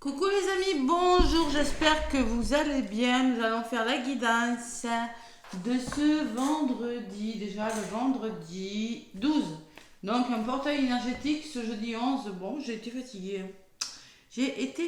Coucou les amis, bonjour, j'espère que vous allez bien. Nous allons faire la guidance de ce vendredi, déjà le vendredi 12. Donc un portail énergétique ce jeudi 11. Bon, j'ai été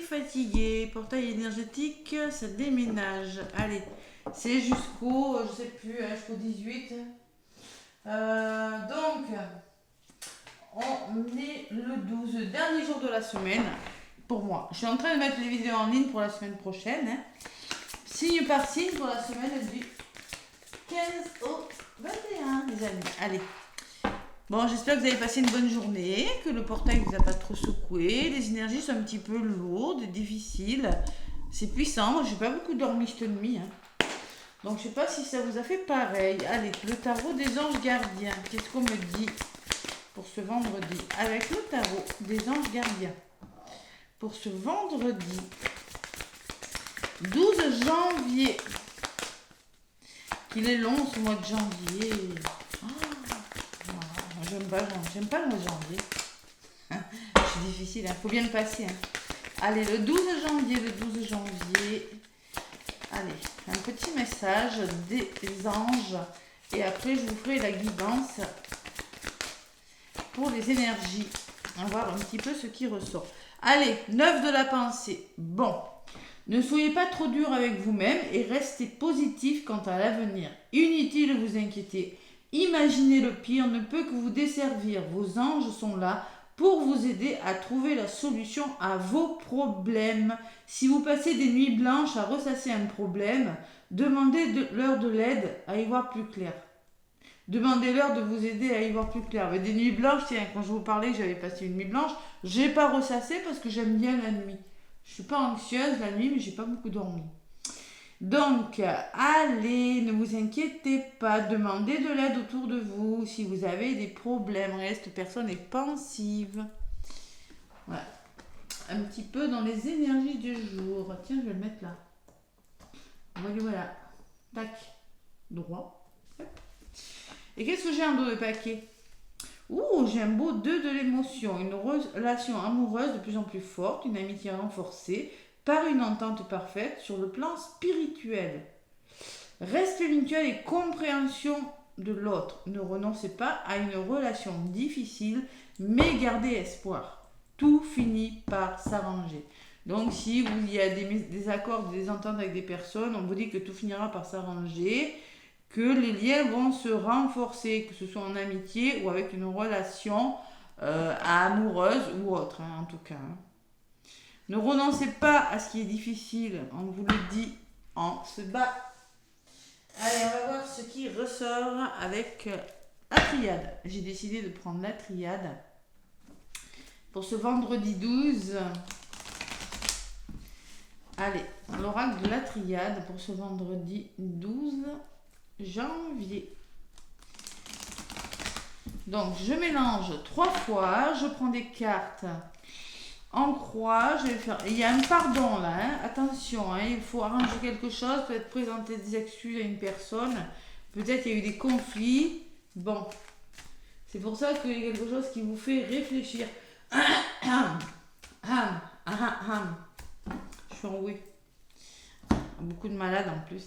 fatiguée. Portail énergétique, ça déménage. Allez, c'est jusqu'au, je sais plus, jusqu'au 18. Donc, on est le 12, dernier jour de la semaine. Pour moi, je suis en train de mettre les vidéos en ligne pour la semaine prochaine. Signe par signe pour la semaine du 15 au 21, les amis. Allez. Bon, j'espère que vous avez passé une bonne journée, que le portail ne vous a pas trop secoué. Les énergies sont un petit peu lourdes, difficiles. C'est puissant. Moi, j'ai pas beaucoup dormi cette nuit. Donc, je sais pas si ça vous a fait pareil. Allez, le tarot des anges gardiens. Qu'est-ce qu'on me dit pour ce vendredi avec le tarot des anges gardiens? Pour ce vendredi 12 janvier. Qu'il est long ce mois de janvier. J'aime pas le mois de janvier. C'est difficile, faut bien le passer. Allez, le 12 janvier. Allez, un petit message des anges. Et après, je vous ferai la guidance pour les énergies. On va voir un petit peu ce qui ressort. Allez, 9 de la pensée. Bon, ne soyez pas trop dur avec vous-même et restez positif quant à l'avenir. Inutile de vous inquiéter. Imaginez le pire ne peut que vous desservir. Vos anges sont là pour vous aider à trouver la solution à vos problèmes. Si vous passez des nuits blanches à ressasser un problème, demandez-leur de l'aide à y voir plus clair. Demandez-leur de vous aider à y voir plus clair. Mais des nuits blanches, tiens, quand je vous parlais que j'avais passé une nuit blanche, j'ai pas ressassé parce que j'aime bien la nuit. Je suis pas anxieuse la nuit, mais j'ai pas beaucoup dormi. Donc, allez, ne vous inquiétez pas, demandez de l'aide autour de vous. Si vous avez des problèmes, reste personne est pensive. Voilà. Un petit peu dans les énergies du jour. Tiens, je vais le mettre là. Voilà. Tac. Droit. Hop. Et qu'est-ce que j'ai en dos de paquet? Ouh, j'ai un beau 2 de l'émotion. Une relation amoureuse de plus en plus forte, une amitié renforcée par une entente parfaite sur le plan spirituel. Respect mutuel et compréhension de l'autre. Ne renoncez pas à une relation difficile, mais gardez espoir. Tout finit par s'arranger. Donc, si il y a des accords, des ententes avec des personnes, on vous dit que tout finira par s'arranger, que les liens vont se renforcer, que ce soit en amitié ou avec une relation amoureuse ou autre, en tout cas. Ne renoncez pas à ce qui est difficile, on vous le dit, on se bat. Allez, on va voir ce qui ressort avec la triade. J'ai décidé de prendre la triade pour ce vendredi 12. Allez, l'oracle de la triade pour ce vendredi 12 janvier. Donc, je mélange 3 fois, je prends des cartes en croix, je vais faire... Il y a un pardon là, attention, il faut arranger quelque chose, peut-être présenter des excuses à une personne, peut-être il y a eu des conflits, bon, c'est pour ça qu'il y a quelque chose qui vous fait réfléchir. Je suis enrouée. Beaucoup de malades en plus.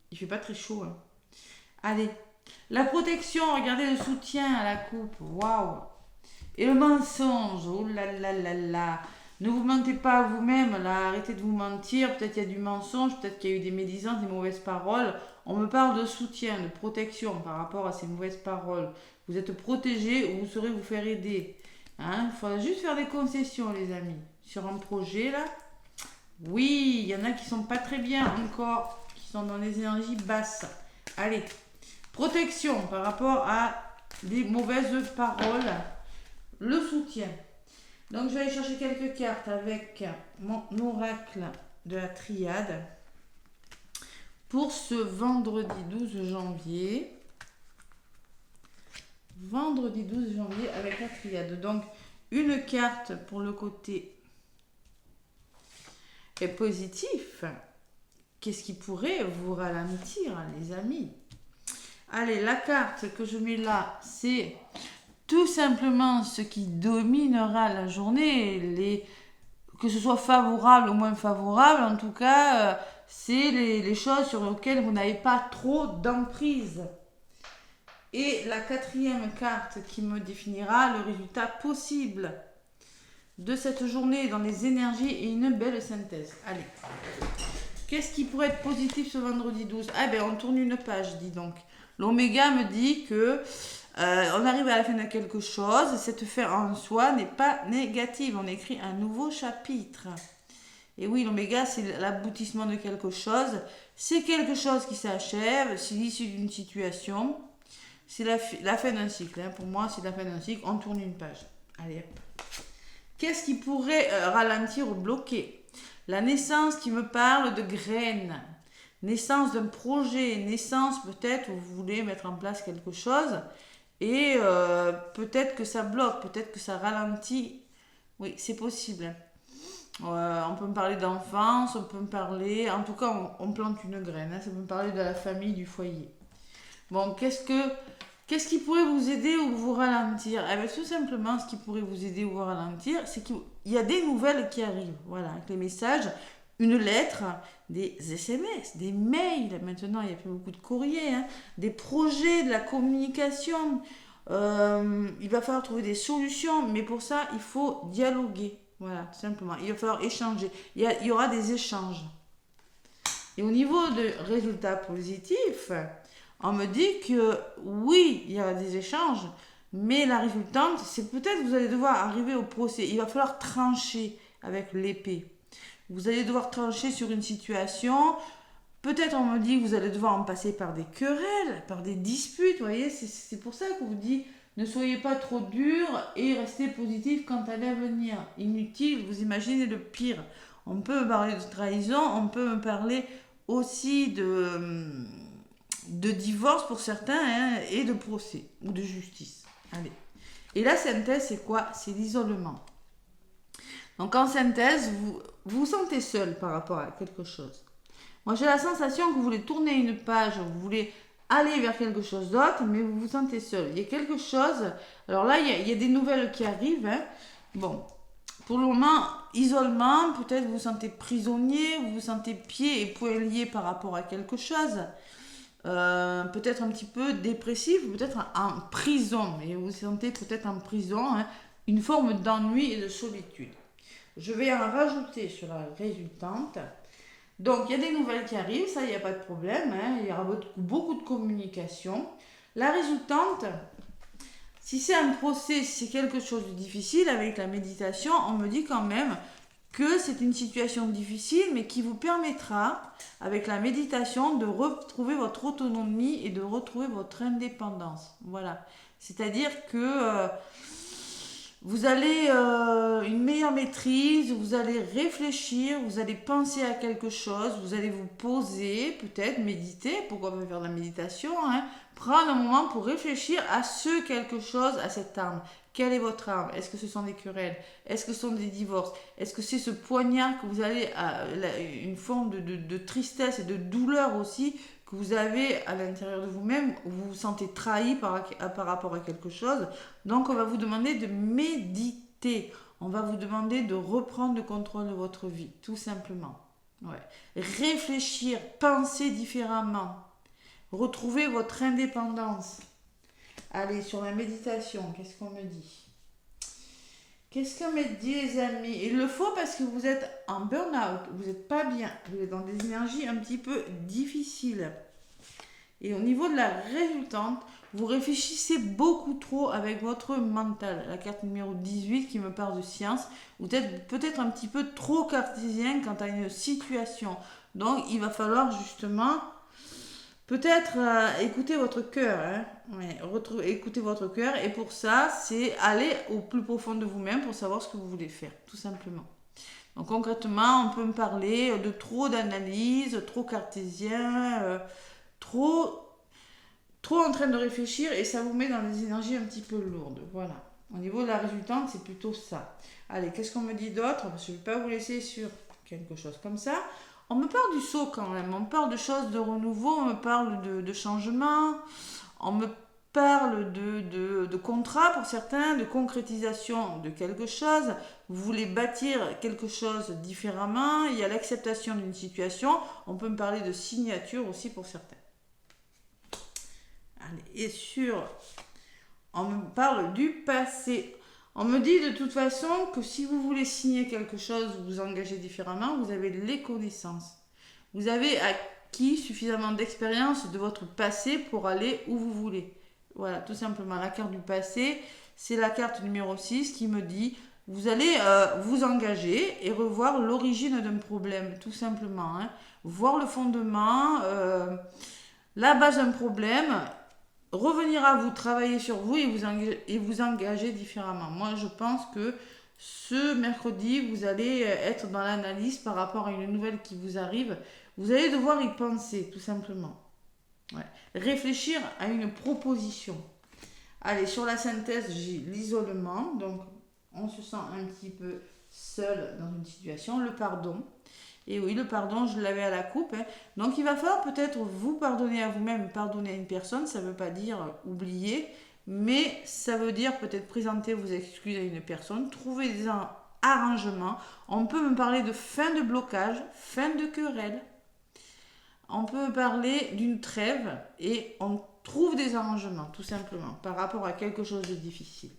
Il fait pas très chaud. Allez, la protection, regardez le soutien à la coupe, waouh. Et le mensonge, oh là là là là. Ne vous mentez pas à vous-même, là, arrêtez de vous mentir. Peut-être qu'il y a du mensonge, peut-être qu'il y a eu des médisances, des mauvaises paroles. On me parle de soutien, de protection par rapport à ces mauvaises paroles. Vous êtes protégé ou vous saurez vous faire aider. Il faudra juste faire des concessions, les amis. Sur un projet, là. Oui, il y en a qui sont pas très bien encore, qui sont dans les énergies basses. Allez, protection par rapport à des mauvaises paroles. Le soutien. Donc, je vais aller chercher quelques cartes avec mon oracle de la triade pour ce vendredi 12 janvier. Vendredi 12 janvier avec la triade. Donc, une carte pour le côté est positif. Qu'est-ce qui pourrait vous ralentir, les amis? Allez, la carte que je mets là, c'est tout simplement ce qui dominera la journée, les que ce soit favorable ou moins favorable, en tout cas, c'est les choses sur lesquelles vous n'avez pas trop d'emprise. Et la quatrième carte qui me définira le résultat possible de cette journée dans les énergies et une belle synthèse. Allez. Qu'est-ce qui pourrait être positif ce vendredi 12? Ah ben on tourne une page, dis donc. L'oméga me dit que on arrive à la fin de quelque chose. Cette fin en soi n'est pas négative. On écrit un nouveau chapitre. Et oui, l'oméga, c'est l'aboutissement de quelque chose. C'est quelque chose qui s'achève. C'est l'issue d'une situation. C'est la fin d'un cycle. Hein. Pour moi, c'est la fin d'un cycle. On tourne une page. Allez, hop. Qu'est-ce qui pourrait ralentir ou bloquer? La naissance qui me parle de graines. Naissance d'un projet. Naissance, peut-être, où vous voulez mettre en place quelque chose. Et peut-être que ça bloque. Peut-être que ça ralentit. Oui, c'est possible. On peut me parler d'enfance. On peut me parler... En tout cas, on plante une graine. Hein. Ça peut me parler de la famille, du foyer. Bon, qu'est-ce qui pourrait vous aider ou vous ralentir? Eh bien, tout simplement, ce qui pourrait vous aider ou vous ralentir, c'est qu'il y a des nouvelles qui arrivent. Voilà, avec les messages, une lettre, des SMS, des mails. Maintenant, il n'y a plus beaucoup de courriers. Hein, des projets, de la communication. Il va falloir trouver des solutions, mais pour ça, il faut dialoguer. Voilà, tout simplement. Il va falloir échanger. Il y aura des échanges. Et au niveau de résultats positifs, on me dit que oui, il y a des échanges, mais la résultante, c'est peut-être que vous allez devoir arriver au procès. Il va falloir trancher avec l'épée. Vous allez devoir trancher sur une situation. Peut-être on me dit que vous allez devoir en passer par des querelles, par des disputes. Vous voyez, c'est pour ça que vous dit ne soyez pas trop dur et restez positif quant à l'avenir. Inutile, vous imaginez le pire. On peut me parler de trahison, on peut me parler aussi de divorce pour certains hein, et de procès ou de justice. Allez. Et la synthèse, c'est quoi? C'est l'isolement. Donc en synthèse, vous vous sentez seul par rapport à quelque chose. Moi, j'ai la sensation que vous voulez tourner une page, vous voulez aller vers quelque chose d'autre, mais vous vous sentez seul. Il y a quelque chose... Alors là, il y a des nouvelles qui arrivent. Hein. Bon, pour le moment, isolement, peut-être vous vous sentez prisonnier, vous vous sentez pieds et poings liés par rapport à quelque chose. Peut-être un petit peu dépressif, peut-être en prison, mais vous vous sentez peut-être en prison, hein, une forme d'ennui et de solitude. Je vais en rajouter sur la résultante. Donc, il y a des nouvelles qui arrivent, ça, il n'y a pas de problème, hein, il y aura beaucoup de communication. La résultante, si c'est un procès, si c'est quelque chose de difficile, avec la méditation, on me dit quand même que c'est une situation difficile, mais qui vous permettra, avec la méditation, de retrouver votre autonomie et de retrouver votre indépendance. Voilà. C'est-à-dire que vous allez une meilleure maîtrise, vous allez réfléchir, vous allez penser à quelque chose, vous allez vous poser, peut-être méditer, pourquoi pas faire de la méditation, hein, prendre un moment pour réfléchir à ce quelque chose, à cette arme. Quelle est votre arme? Est-ce que ce sont des querelles? Est-ce que ce sont des divorces? Est-ce que c'est ce poignard que vous avez, une forme de tristesse et de douleur aussi que vous avez à l'intérieur de vous-même, où vous vous sentez trahi par rapport à quelque chose? Donc on va vous demander de méditer. On va vous demander de reprendre le contrôle de votre vie, tout simplement. Ouais. Réfléchir, penser différemment. Retrouver votre indépendance. Allez, sur la méditation, qu'est-ce qu'on me dit? Qu'est-ce qu'on me dit, les amis? Il le faut parce que vous êtes en burn-out, vous n'êtes pas bien, vous êtes dans des énergies un petit peu difficiles. Et au niveau de la résultante, vous réfléchissez beaucoup trop avec votre mental. La carte numéro 18 qui me parle de science, vous êtes peut-être un petit peu trop cartésien quant à une situation. Donc, il va falloir justement... Peut-être écouter votre cœur, hein? Ouais, écouter votre cœur, et pour ça, c'est aller au plus profond de vous-même pour savoir ce que vous voulez faire, tout simplement. Donc concrètement, on peut me parler de trop d'analyse, trop cartésien, trop en train de réfléchir, et ça vous met dans des énergies un petit peu lourdes. Voilà. Au niveau de la résultante, c'est plutôt ça. Allez, qu'est-ce qu'on me dit d'autre? Parce que je ne vais pas vous laisser sur quelque chose comme ça. On me parle du saut quand même, on me parle de choses de renouveau, on me parle de changement, on me parle de contrat pour certains, de concrétisation de quelque chose. Vous voulez bâtir quelque chose différemment. Il y a l'acceptation d'une situation. On peut me parler de signature aussi pour certains. Allez, et on me parle du passé. On me dit de toute façon que si vous voulez signer quelque chose, vous vous engagez différemment, vous avez les connaissances. Vous avez acquis suffisamment d'expérience de votre passé pour aller où vous voulez. Voilà, tout simplement. La carte du passé, c'est la carte numéro 6 qui me dit, vous allez vous engager et revoir l'origine d'un problème, tout simplement. Hein. Voir le fondement, la base d'un problème, revenir à vous, travailler sur vous et vous engager différemment. Moi, je pense que ce mercredi, vous allez être dans l'analyse par rapport à une nouvelle qui vous arrive. Vous allez devoir y penser, tout simplement. Ouais. Réfléchir à une proposition. Allez, sur la synthèse, j'ai l'isolement. Donc, on se sent un petit peu seul dans une situation. Le pardon. Et oui, le pardon, je l'avais à la coupe. Hein. Donc, il va falloir peut-être vous pardonner à vous-même, pardonner à une personne. Ça ne veut pas dire oublier, mais ça veut dire peut-être présenter vos excuses à une personne, trouver des arrangements. On peut me parler de fin de blocage, fin de querelle. On peut parler d'une trêve et on trouve des arrangements, tout simplement, par rapport à quelque chose de difficile.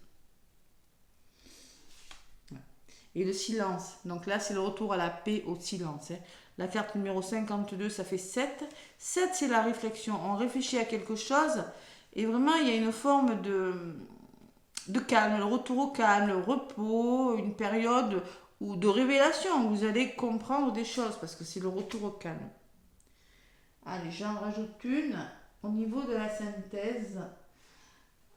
Et le silence. Donc là, c'est le retour à la paix, au silence. Hein. La carte numéro 52, ça fait 7. 7, c'est la réflexion. On réfléchit à quelque chose et vraiment, il y a une forme de calme, le retour au calme, le repos, une période de révélation où vous allez comprendre des choses parce que c'est le retour au calme. Allez, j'en rajoute une au niveau de la synthèse.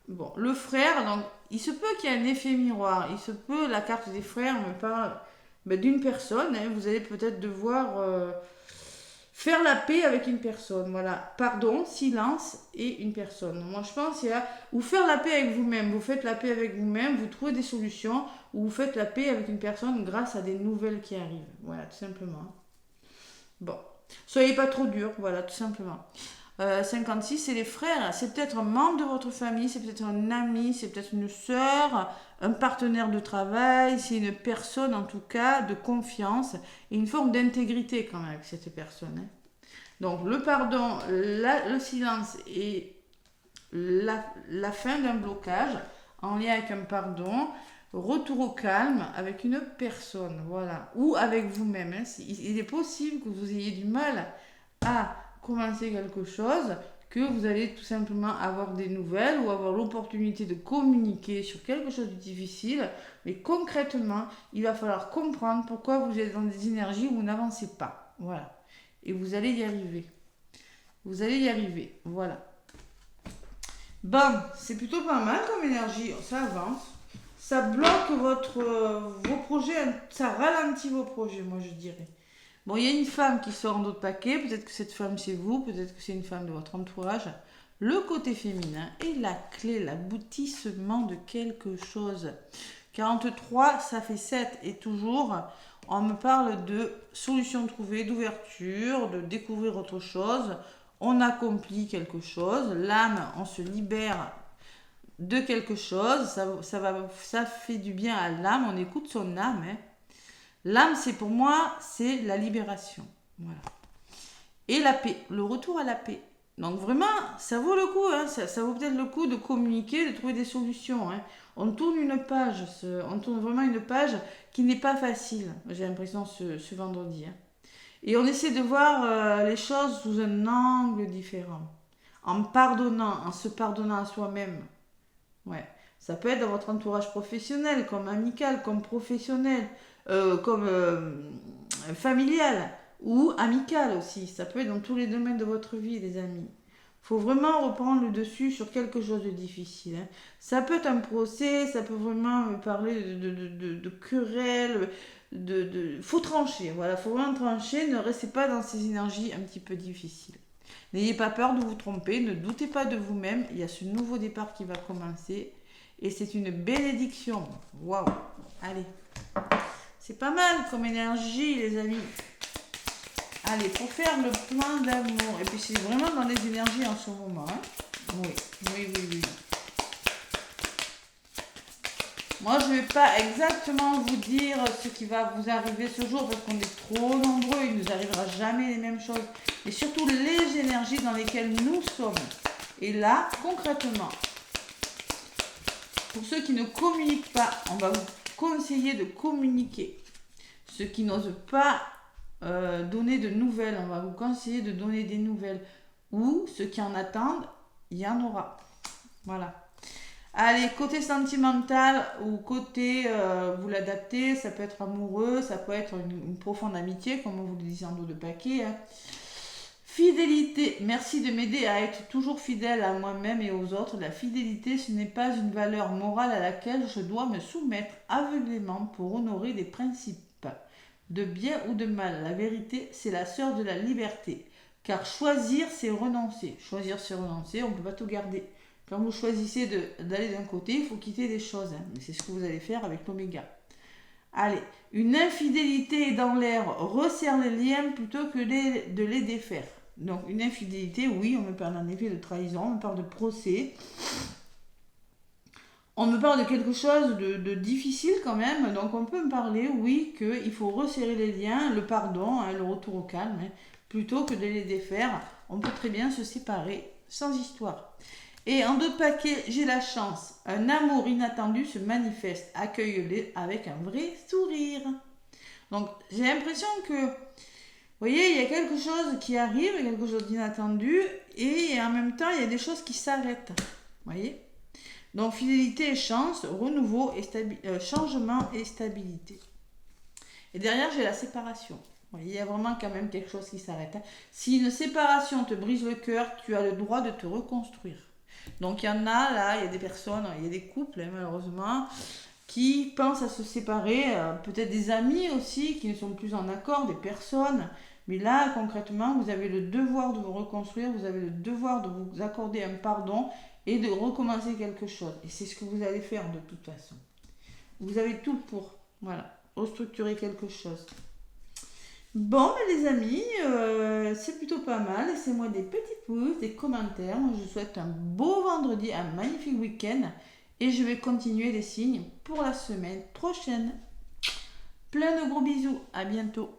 Bon, le frère, donc, il se peut qu'il y ait un effet miroir. Il se peut, la carte des frères me parle d'une personne. Hein, vous allez peut-être devoir faire la paix avec une personne. Voilà, pardon, silence et une personne. Moi, je pense qu'il y a ou faire la paix avec vous-même. Vous faites la paix avec vous-même, vous trouvez des solutions, ou vous faites la paix avec une personne grâce à des nouvelles qui arrivent. Voilà, tout simplement. Bon. Soyez pas trop dur, voilà, tout simplement. 56, c'est les frères. C'est peut-être un membre de votre famille, c'est peut-être un ami, c'est peut-être une sœur, un partenaire de travail, c'est une personne en tout cas de confiance et une forme d'intégrité quand même avec cette personne. Hein. Donc le pardon, le silence et la fin d'un blocage en lien avec un pardon. Retour au calme avec une personne, voilà, ou avec vous-même. Hein. Il est possible que vous ayez du mal à commencer quelque chose, que vous allez tout simplement avoir des nouvelles ou avoir l'opportunité de communiquer sur quelque chose de difficile, mais concrètement, il va falloir comprendre pourquoi vous êtes dans des énergies où vous n'avancez pas, voilà. Et vous allez y arriver. Vous allez y arriver, voilà. Bon, c'est plutôt pas mal comme énergie, ça avance. Ça bloque vos projets, ça ralentit vos projets, moi je dirais. Bon, il y a une femme qui sort en d'autres paquets, peut-être que cette femme c'est vous, peut-être que c'est une femme de votre entourage. Le côté féminin et la clé, l'aboutissement de quelque chose. 43, ça fait 7 et toujours, on me parle de solution trouvée, d'ouverture, de découvrir autre chose. On accomplit quelque chose, l'âme, on se libère de quelque chose, ça fait du bien à l'âme, on écoute son âme. Hein. L'âme, c'est pour moi, c'est la libération. Voilà. Et la paix, le retour à la paix. Donc vraiment, ça vaut le coup, hein. Ça vaut peut-être le coup de communiquer, de trouver des solutions. Hein. On tourne une page, on tourne vraiment une page qui n'est pas facile, j'ai l'impression, ce vendredi. Hein. Et on essaie de voir les choses sous un angle différent. En pardonnant, en se pardonnant à soi-même. Ouais. Ça peut être dans votre entourage professionnel, comme amical, comme professionnel, comme familial ou amical aussi. Ça peut être dans tous les domaines de votre vie, les amis. Il faut vraiment reprendre le dessus sur quelque chose de difficile. Hein. Ça peut être un procès, ça peut vraiment me parler de querelles. Faut trancher, voilà, faut vraiment trancher. Ne restez pas dans ces énergies un petit peu difficiles. N'ayez pas peur de vous tromper, ne doutez pas de vous-même. Il y a ce nouveau départ qui va commencer. Et c'est une bénédiction. Waouh! Allez. C'est pas mal comme énergie, les amis. Allez, pour faire le plein d'amour. Et puis, c'est vraiment dans les énergies en ce moment. Hein. Oui, oui, oui, oui. Moi, je ne vais pas exactement vous dire ce qui va vous arriver ce jour parce qu'on est trop nombreux, il ne nous arrivera jamais les mêmes choses. Et surtout les énergies dans lesquelles nous sommes. Et là, concrètement, pour ceux qui ne communiquent pas, on va vous conseiller de communiquer. Ceux qui n'osent pas donner de nouvelles, on va vous conseiller de donner des nouvelles. Ou ceux qui en attendent, il y en aura. Voilà. Allez, côté sentimental ou côté, vous l'adaptez, ça peut être amoureux, ça peut être une profonde amitié, comme on vous le disait en dos de paquet. Hein. Fidélité, merci de m'aider à être toujours fidèle à moi-même et aux autres. La fidélité, ce n'est pas une valeur morale à laquelle je dois me soumettre aveuglément pour honorer des principes, de bien ou de mal. La vérité, c'est la sœur de la liberté. Car choisir, c'est renoncer. Choisir, c'est renoncer, on ne peut pas tout garder. Quand vous choisissez d'aller d'un côté, il faut quitter des choses. Hein. C'est ce que vous allez faire avec l'oméga. Allez, une infidélité dans l'air resserre les liens plutôt que de les défaire. Donc une infidélité, oui, on me parle en effet de trahison, on me parle de procès. On me parle de quelque chose de difficile quand même, donc on peut me parler, oui, qu'il faut resserrer les liens, le pardon, hein, le retour au calme, hein, plutôt que de les défaire. On peut très bien se séparer sans histoire. Et en deux paquets, j'ai la chance. Un amour inattendu se manifeste. Accueille-le avec un vrai sourire. Donc, j'ai l'impression que, vous voyez, il y a quelque chose qui arrive, quelque chose d'inattendu, et en même temps, il y a des choses qui s'arrêtent. Vous voyez ? Donc, fidélité et chance, renouveau, et changement et stabilité. Et derrière, j'ai la séparation. Vous voyez, il y a vraiment quand même quelque chose qui s'arrête. Hein. Si une séparation te brise le cœur, tu as le droit de te reconstruire. Donc il y en a là, il y a des personnes, il y a des couples hein, malheureusement, qui pensent à se séparer, peut-être des amis aussi qui ne sont plus en accord, des personnes. Mais là concrètement, vous avez le devoir de vous reconstruire, vous avez le devoir de vous accorder un pardon et de recommencer quelque chose. Et c'est ce que vous allez faire de toute façon. Vous avez tout pour, voilà, restructurer quelque chose. Bon, les amis, c'est plutôt pas mal. Laissez-moi des petits pouces, des commentaires. Moi, je vous souhaite un beau vendredi, un magnifique week-end. Et je vais continuer les signes pour la semaine prochaine. Plein de gros bisous. À bientôt.